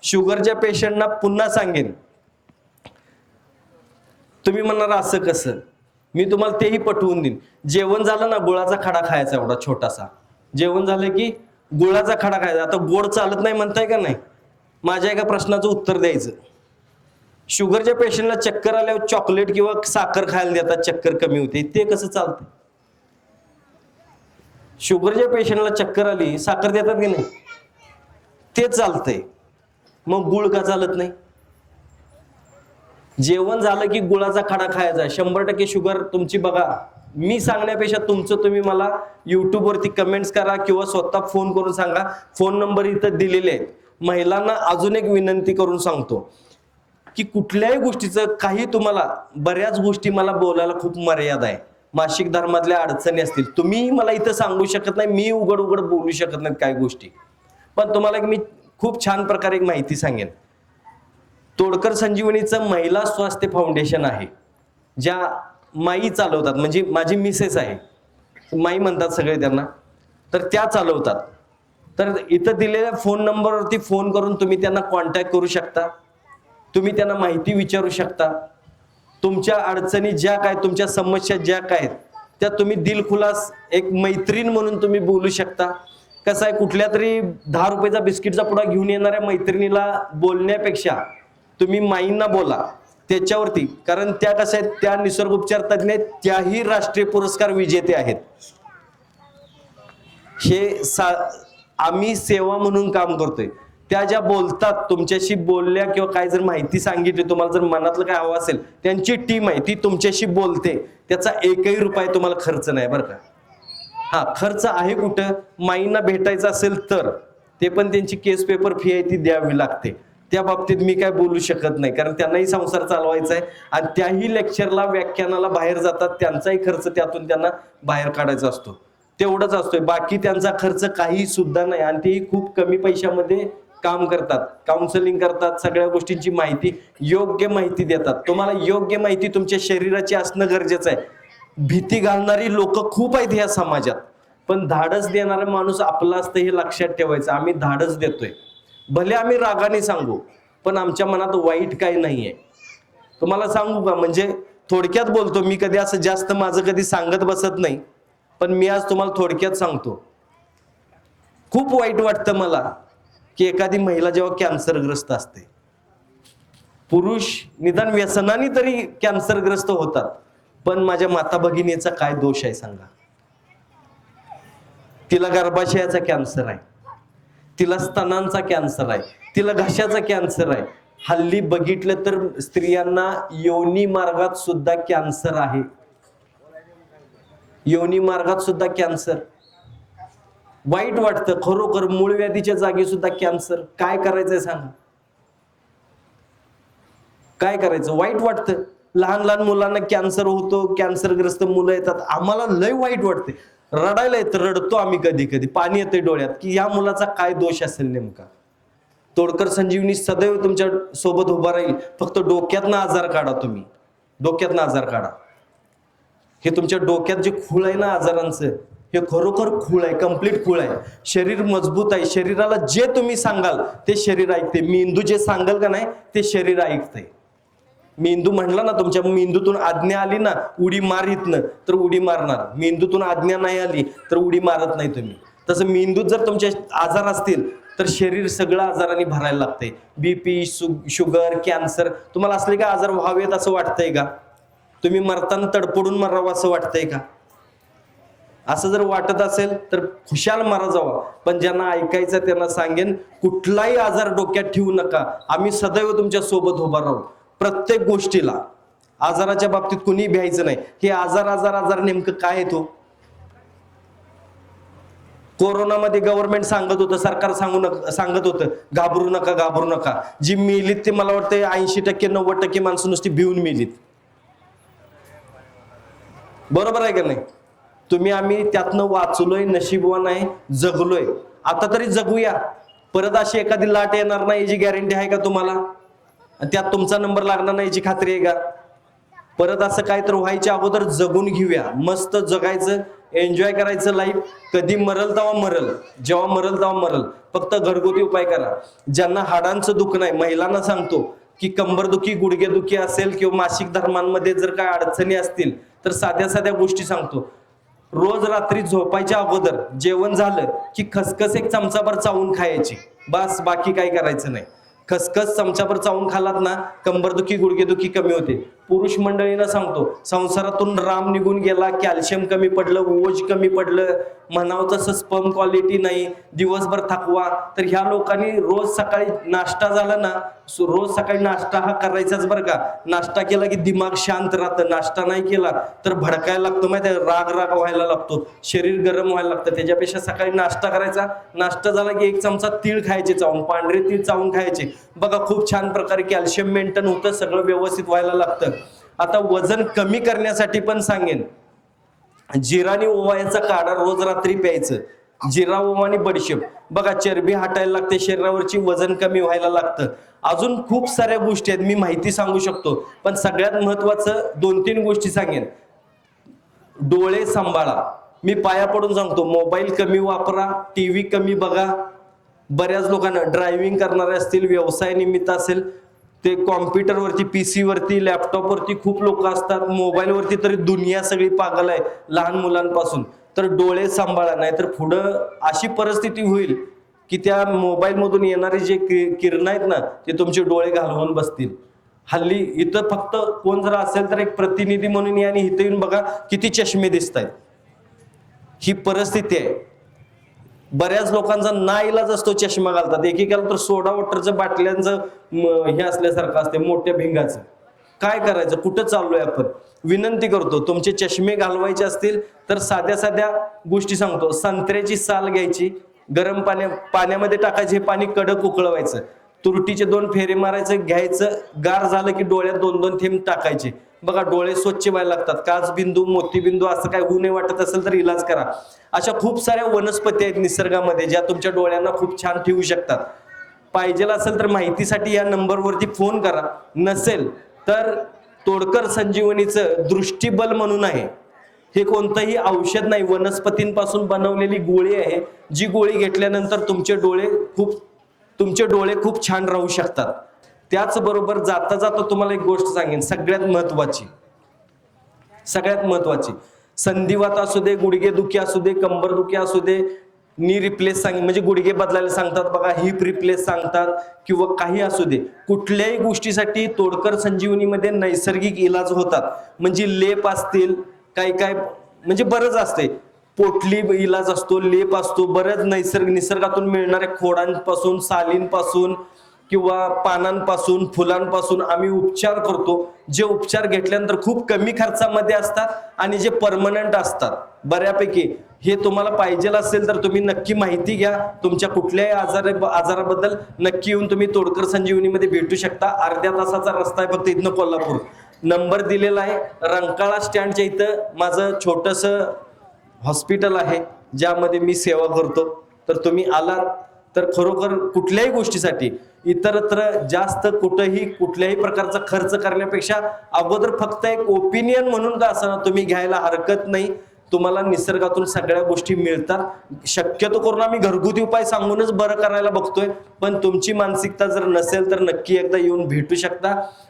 शुगरच्या पेशंटना पुन्हा सांगेन, तुम्ही म्हणणार असं कसं, मी तुम्हाला तेही पटवून देईन. जेवण झालं ना, गुळाचा खडा खायचा, एवढा छोटासा. जेवण झालं की गुळाचा खडा खायचा. आता गोड चालत नाही म्हणताय का नाही, माझ्या एका प्रश्नाचं उत्तर द्यायचं. शुगरच्या पेशंटला चक्कर आल्यावर चॉकलेट किंवा साखर खायला देतात, चक्कर कमी होते, ते कसं चालतं? शुगरच्या पेशंटला चक्कर आली, साखर देतात की नाही, ते चालतंय. मग गुळ का चालत नाही? जेवण झालं की गुळाचा खडा खायचा. 100% शुगर तुमची बघा, मी सांगण्यापेक्षा तुमचं तुम्ही मला YouTube वरती कमेंट्स करा किंवा स्वतः फोन करून सांगा. फोन नंबर इथं दिलेले आहेत. महिलांना अजून एक विनंती करून सांगतो की कुठल्याही गोष्टीचं काही तुम्हाला, बऱ्याच गोष्टी मला बोलायला खूप मर्यादा आहे. मासिक धर्मातल्या अडचणी असतील, तुम्ही मला इथं सांगू शकत नाही, मी उघड उघड बोलू शकत नाही काही गोष्टी. पण तुम्हाला मी खूप छान प्रकारे एक माहिती सांगेन. तोडकर संजीवनीचं महिला स्वास्थ्य फाउंडेशन आहे, ज्या माई चालवतात, म्हणजे माझी मिसेस आहे, माई म्हणतात सगळे त्यांना, तर त्या चालवतात. तर इथं दिलेल्या फोन नंबरवरती फोन करून तुम्ही त्यांना कॉन्टॅक्ट करू शकता. तुम्ही त्यांना माहिती विचारू शकता. तुमच्या अडचणी ज्या काय, तुमच्या समस्या ज्या काय आहेत, त्या तुम्ही दिलखुलास एक मैत्रीण म्हणून तुम्ही बोलू शकता. कसं आहे, कुठल्या तरी 10 रुपयाचा बिस्किटचा पुडा घेऊन येणाऱ्या मैत्रिणीला बोलण्यापेक्षा तुम्ही माईंना बोला त्याच्यावरती. कारण त्या कसं आहेत, त्या निसर्गोपचार तज्ञ आहेत, त्याही राष्ट्रीय पुरस्कार विजेते आहेत. आम्ही सेवा म्हणून काम करतोय. त्या ज्या बोलतात, तुमच्याशी बोलल्या किंवा काय जर माहिती सांगितली, तुम्हाला जर मनातलं काय हवं असेल, त्यांची टीम आहे, ती तुमच्याशी बोलते. त्याचा एकही रुपया तुम्हाला खर्च नाही बरं का. हा खर्च आहे कुठं, माईंना भेटायचं असेल तर, ते पण त्यांची केस पेपर फी आहे ती द्यावी लागते. त्या बाबतीत मी काय बोलू शकत नाही, कारण त्यांनाही संसार चालवायचा आहे आणि त्याही लेक्चरला, व्याख्यानाला बाहेर जातात, त्यांचाही खर्च त्यातून त्यांना बाहेर काढायचा असतो, तेवढंच असतोय. बाकी त्यांचा खर्च काही सुद्धा नाही आणि तेही खूप कमी पैशामध्ये काम करतात, काउन्सिलिंग करतात, सगळ्या गोष्टींची माहिती, योग्य माहिती देतात. तुम्हाला योग्य माहिती तुमच्या शरीराची असणं गरजेचं आहे. भीती घालणारी लोक खूप आहेत ह्या समाजात, पण धाडस देणारा माणूस आपला असतं हे लक्षात ठेवायचं. आम्ही धाडस देतोय, भले आम्ही रागाने सांगू, पण आमच्या मनात वाईट काही नाहीये. तुम्हाला सांगू का, म्हणजे थोडक्यात बोलतो मी, कधी असं जास्त माझं कधी सांगत बसत नाही, पण मी आज तुम्हाला थोडक्यात सांगतो. खूप वाईट वाटतं मला की एखादी महिला जेव्हा कॅन्सरग्रस्त असते, पुरुष निदान व्यसनाने तरी कॅन्सरग्रस्त होतात, पण माझ्या माता भगिनीचा काय दोष आहे सांगा? तिला गर्भाशयाचा कॅन्सर आहे, तिला स्तनांचा कॅन्सर आहे, तिला घशाचा कॅन्सर आहे. हल्ली बघितलं तर स्त्रियांना योनी मार्गात सुद्धा कॅन्सर आहे. योनी मार्गात सुद्धा कॅन्सर. वाईट वाटतं खरोखर. मूळ व्याधीच्या जागी सुद्धा कॅन्सर. काय करायचंय सांगा? काय करायचं? वाईट वाटतं. लहान लहान मुलांना कॅन्सर होतो, कॅन्सरग्रस्त मुलं येतात, आम्हाला लय वाईट वाटते, रडायला येतं, रडतो आम्ही कधी कधी, पाणी येते डोळ्यात की या मुलाचा काय दोष असेल नेमका. तोडकर संजीवनी सदैव तुमच्या सोबत उभा राहील. फक्त डोक्यातनं आजार काढा, तुम्ही डोक्यातनं आजार काढा. हे तुमच्या डोक्यात जे खूळ आहे ना आजारांचं, हे खरोखर खूळ आहे, कम्प्लीट खूळ आहे. शरीर मजबूत आहे. शरीराला जे तुम्ही सांगाल ते शरीर ऐकते. मेंदू जे सांगाल का नाही ते शरीर ऐकतंय. मेंदू म्हणला ना, तुमच्या मेंदूतून आज्ञा आली ना, उडी मार इथनं, तर उडी मारणार. मेंदूतून आज्ञा नाही आली तर उडी मारत नाही तुम्ही. तसं मेंदूत जर तुमचे आजार असतील तर शरीर सगळं आजारांनी भरायला लागतंय. बीपी, शुगर, कॅन्सर, तुम्हाला असले का आजार व्हावेत असं वाटतंय का? तुम्ही मरताना तडपडून मरावं असं वाटतंय का? असं जर वाटत असेल तर खुशाल मरा जावा. पण ज्यांना ऐकायचं त्यांना सांगेन, कुठलाही आजार डोक्यात ठेवू नका. आम्ही सदैव तुमच्या सोबत उभा राहू प्रत्येक गोष्टीला. आजाराच्या बाबतीत कुणी भ्यायचं नाही. हे आजार आजार आजार नेमकं काय येतो? कोरोनामध्ये गव्हर्नमेंट सांगत होतं, सरकार सांगत होतं, घाबरू नका, घाबरू नका. जी मेलीत ते मला वाटतं 80% 90% माणसं नुसती भिवून मेलीत. बरोबर आहे का नाही? तुम्ही आम्ही त्यातनं वाचलोय, नशीबवान आहे, जगलोय. आता तरी जगूया. परत अशी एखादी लाट येणार नाही याची गॅरंटी आहे का तुम्हाला? त्यात तुमचा नंबर लागणार नाही याची खात्री आहे का? परत असं काय तर व्हायच्या अगोदर जगून घेऊया, मस्त जगायचं, एन्जॉय करायचं लाईफ. कधी मरल तेव्हा मरल, जेव्हा मरल तेव्हा मरल. फक्त घरगुती उपाय करा. ज्यांना हाडांचं दुःख नाही, महिलांना सांगतो की कंबरदुखी, गुडघेदुखी असेल किंवा मासिक धर्मांमध्ये जर काय अडचणी असतील तर साध्या साध्या गोष्टी सांगतो. रोज रात्री झोपायच्या अगोदर जेवण झालं की खसखस एक चमचाभर चावून खायची, बस, बाकी काही करायचं नाही. खसखस चमचाभर चावून खालात ना, कंबरदुखी, गुडघेदुखी कमी होते. पुरुष मंडळींना सांगतो, संसारातून राम निघून गेला, कॅल्शियम कमी पडलं, ओज कमी पडलं, म्हणावं तसं स्पर्म क्वालिटी नाही, दिवसभर थकवा, तर ह्या लोकांनी रोज सकाळी नाश्ता झाला ना, रोज सकाळी नाश्ता हा करायचाच बरं का. नाश्ता केला की दिमाग शांत राहतं, नाश्ता नाही केला तर भडकायला लागतो, माहिती आहे, राग राग व्हायला लागतो, शरीर गरम व्हायला लागतं. त्याच्यापेक्षा सकाळी नाश्ता करायचा, नाश्ता झाला की एक चमचा तीळ खायचे चावून, पांढरे तीळ चावून खायचे. बघा खूप छान प्रकारे कॅल्शियम मेंटेन होतं, सगळं व्यवस्थित व्हायला लागतं. आता वजन कमी करण्यासाठी पण सांगेन, जिरानी ओवा काढा रोज रात्री प्यायचं. जिरा, ओवा आणि बडीशेप. बघा चरबी हटायला लागते शरीरावरची, वजन कमी व्हायला लागतं. अजून खूप साऱ्या गोष्टी आहेत, मी माहिती सांगू शकतो, पण सगळ्यात महत्वाचं 2-3 गोष्टी सांगेन. डोळे सांभाळा. मी पाया पडून सांगतो, मोबाईल कमी वापरा, टीव्ही कमी बघा. बऱ्याच लोकांना ड्रायव्हिंग करणारे असतील, व्यवसाय निमित्त असेल, ते कॉम्प्युटरवरती, पीसी वरती, लॅपटॉपवरती खूप लोक असतात, मोबाईलवरती तरी दुनिया सगळी पागल आहे, लहान मुलांपासून. तर डोळे सांभाळा, नाहीतर पुढं अशी परिस्थिती होईल की त्या मोबाईल मधून येणारे जे किरण आहेत ना, ते तुमचे डोळे घालवून बसतील. हल्ली इथं फक्त कोण जर असेल तर एक प्रतिनिधी म्हणून या आणि इथं येऊन बघा किती चष्मे दिसत आहेत. ही परिस्थिती आहे. बऱ्याच लोकांचा नाईलाज असतो, चष्मा घालतात. एकेकाला तर सोडा वॉटरचं बाटल्यांचं हे असल्यासारखं असते, मोठ्या भिंगाचं. काय करायचं, कुठं चाललोय आपण. विनंती करतो, तुमचे चष्मे घालवायचे असतील तर साध्या साध्या गोष्टी सांगतो. संत्र्याची साल घ्यायची, गरम पाण्यामध्ये टाकायचे, हे पाणी कडक उकळवायचं, तुरटीचे 2 फेरे मारायचं, घ्यायचं, गार झालं की डोळ्यात 2-2 थेंब टाकायचे. बघा डोळे स्वच्छ व्हायला लागतात. काचबिंदू, मोतीबिंदू असं काय होऊ नये वाटत असेल तर इलाज करा. अशा खूप साऱ्या वनस्पती आहेत निसर्गामध्ये ज्या तुमच्या डोळ्यांना खूप छान ठेवू शकतात. पाहिजे असेल तर माहितीसाठी या नंबरवरती फोन करा. नसेल तर तोडकर संजीवनीचं दृष्टिबल म्हणून आहे. हे कोणतंही औषध नाही, वनस्पतींपासून बनवलेली गोळी आहे, जी गोळी घेतल्यानंतर तुमचे डोळे खूप छान राहू शकतात. त्याचबरोबर जाता जाता तुम्हाला एक गोष्ट सांगेन, सगळ्यात महत्वाची, संधिवात असू दे, गुडघेदुखी असू दे, कंबरदुखी असू दे, नी रिप्लेस सांग म्हणजे गुडघे बदलायला सांगतात बघा, हिप रिप्लेस सांगतात किंवा काही असू दे, कुठल्याही गोष्टीसाठी तोडकर संजीवनीमध्ये नैसर्गिक इलाज होतात. म्हणजे लेप असतील, काय म्हणजे बरंच असते, पोटली इलाज असतो, लेप असतो, बऱ्याच निसर्गातून मिळणाऱ्या खोडांपासून, सालींपासून किंवा पानांपासून, फुलांपासून आम्ही उपचार करतो. जे उपचार घेतल्यानंतर खूप कमी खर्चामध्ये असतात आणि जे परमनंट असतात बऱ्यापैकी. हे तुम्हाला पाहिजे असेल तर तुम्ही नक्की माहिती घ्या. तुमच्या कुठल्याही आजाराबद्दल नक्की येऊन तुम्ही तोडकर संजीवनीमध्ये भेटू शकता. अर्ध्या तासाचा रस्ता आहे फक्त इथनं कोल्हापूर. नंबर दिलेला आहे. रंकाळा स्टँडच्या इथं माझं छोटंसं हॉस्पिटल आहे ज्यामध्ये मी सेवा करतो. तर तुम्ही आलात तर खरोखर कुठल्याही गोष्टीसाठी इतरत्र जास्त कुठल्याही प्रकारचा खर्च करण्यापेक्षा अगोदर फक्त एक ओपिनियन म्हणून का असं तुम्ही घ्यायला हरकत नाही. तुम्हाला निसर्गातून सगळ्या गोष्टी मिळतात. शक्यतो करून आम्ही घरगुती उपाय सांगूनच बरं करायला बघतोय, पण तुमची मानसिकता जर नसेल तर नक्की एकदा येऊन भेटू शकता.